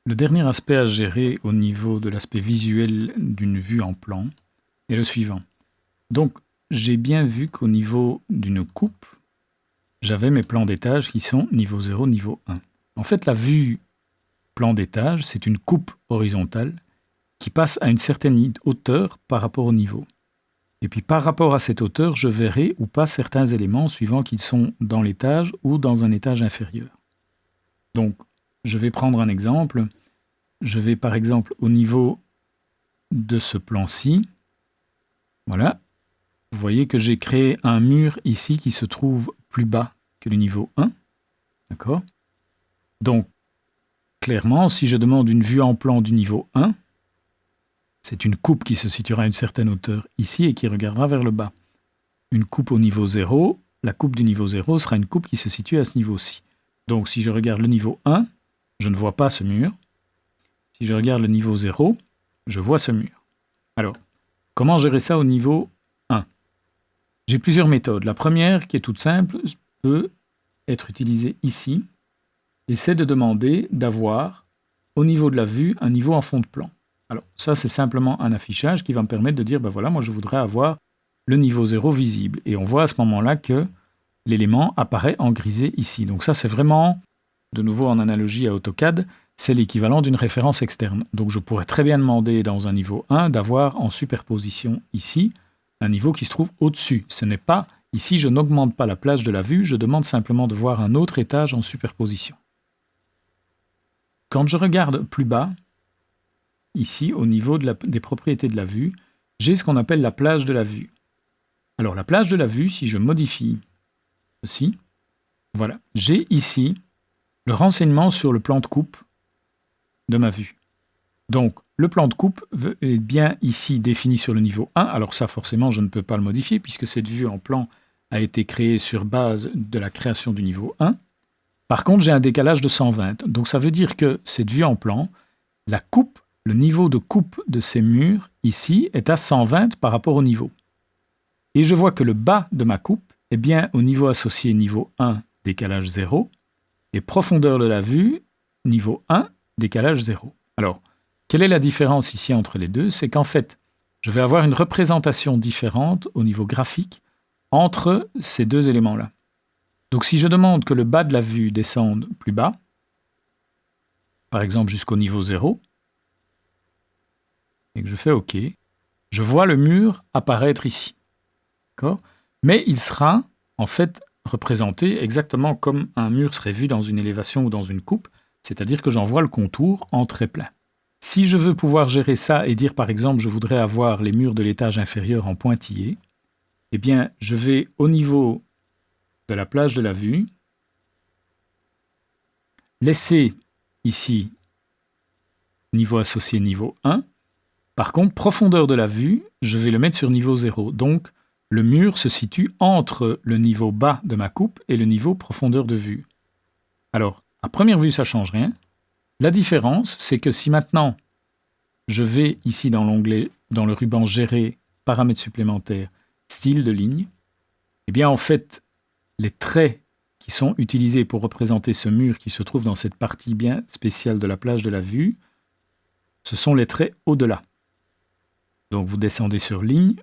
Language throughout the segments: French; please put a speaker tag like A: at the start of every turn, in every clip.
A: Le dernier aspect à gérer au niveau de l'aspect visuel d'une vue en plan est le suivant. Donc, j'ai bien vu qu'au niveau d'une coupe, j'avais mes plans d'étage qui sont niveau 0, niveau 1. En fait, la vue plan d'étage, c'est une coupe horizontale qui passe à une certaine hauteur par rapport au niveau. Et puis par rapport à cette hauteur, je verrai ou pas certains éléments suivant qu'ils sont dans l'étage ou dans un étage inférieur. Donc, je vais prendre un exemple. Je vais par exemple au niveau de ce plan-ci. Voilà. Vous voyez que j'ai créé un mur ici qui se trouve plus bas que le niveau 1. D'accord ? Donc, clairement, si je demande une vue en plan du niveau 1, c'est une coupe qui se situera à une certaine hauteur ici et qui regardera vers le bas. Une coupe au niveau 0, la coupe du niveau 0 sera une coupe qui se situe à ce niveau-ci. Donc, si je regarde le niveau 1, je ne vois pas ce mur. Si je regarde le niveau 0, je vois ce mur. Alors, comment gérer ça au niveau 1 ? J'ai plusieurs méthodes. La première, qui est toute simple, peut être utilisée ici, et c'est de demander d'avoir, au niveau de la vue, un niveau en fond de plan. Alors, ça, c'est simplement un affichage qui va me permettre de dire, ben voilà, moi, je voudrais avoir le niveau 0 visible. Et on voit à ce moment-là que l'élément apparaît en grisé ici. Donc ça, c'est vraiment, de nouveau en analogie à AutoCAD, c'est l'équivalent d'une référence externe. Donc je pourrais très bien demander dans un niveau 1 d'avoir en superposition ici un niveau qui se trouve au-dessus. Ce n'est pas, ici je n'augmente pas la plage de la vue, je demande simplement de voir un autre étage en superposition. Quand je regarde plus bas, ici au niveau des propriétés de la vue, j'ai ce qu'on appelle la plage de la vue. Alors la plage de la vue, si je modifie ceci, voilà, j'ai ici le renseignement sur le plan de coupe de ma vue. Donc, le plan de coupe est bien ici défini sur le niveau 1. Alors ça, forcément, je ne peux pas le modifier puisque cette vue en plan a été créée sur base de la création du niveau 1. Par contre, j'ai un décalage de 120. Donc ça veut dire que cette vue en plan, la coupe, le niveau de coupe de ces murs ici est à 120 par rapport au niveau. Et je vois que le bas de ma coupe est bien au niveau associé niveau 1, décalage 0, et profondeur de la vue, niveau 1, décalage 0. Alors, quelle est la différence ici entre les deux ? C'est qu'en fait, je vais avoir une représentation différente au niveau graphique entre ces deux éléments-là. Donc si je demande que le bas de la vue descende plus bas, par exemple jusqu'au niveau 0, et que je fais OK, je vois le mur apparaître ici. D'accord ? Mais il sera en fait représenté exactement comme un mur serait vu dans une élévation ou dans une coupe, c'est-à-dire que j'en vois le contour en très plein. Si je veux pouvoir gérer ça et dire par exemple je voudrais avoir les murs de l'étage inférieur en pointillés, eh bien je vais au niveau de la plage de la vue, laisser ici niveau associé niveau 1. Par contre, profondeur de la vue, je vais le mettre sur niveau 0. Donc le mur se situe entre le niveau bas de ma coupe et le niveau profondeur de vue. Alors, à première vue, ça ne change rien. La différence, c'est que si maintenant, je vais ici dans l'onglet, dans le ruban Gérer, paramètres supplémentaires, style de ligne, eh bien en fait, les traits qui sont utilisés pour représenter ce mur qui se trouve dans cette partie bien spéciale de la plage de la vue, ce sont les traits au-delà. Donc vous descendez sur ligne,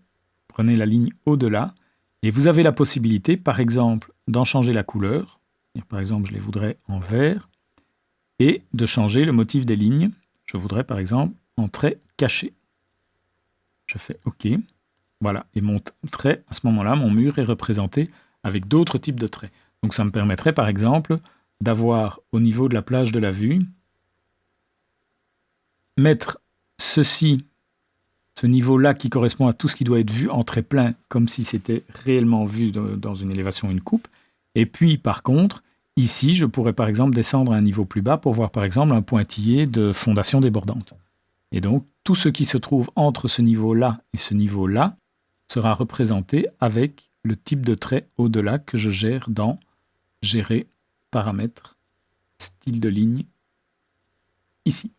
A: prenez la ligne au-delà, et vous avez la possibilité, par exemple, d'en changer la couleur. Par exemple, je les voudrais en vert, et de changer le motif des lignes. Je voudrais, par exemple, en trait caché. Je fais OK. Voilà, et mon trait, à ce moment-là, mon mur est représenté avec d'autres types de traits. Donc ça me permettrait, par exemple, d'avoir au niveau de la plage de la vue, mettre ceci, ce niveau-là qui correspond à tout ce qui doit être vu en trait plein, comme si c'était réellement vu dans une élévation, une coupe. Et puis, par contre, ici, je pourrais par exemple descendre à un niveau plus bas pour voir par exemple un pointillé de fondation débordante. Et donc, tout ce qui se trouve entre ce niveau-là et ce niveau-là sera représenté avec le type de trait au-delà que je gère dans Gérer, paramètres, style de ligne, ici.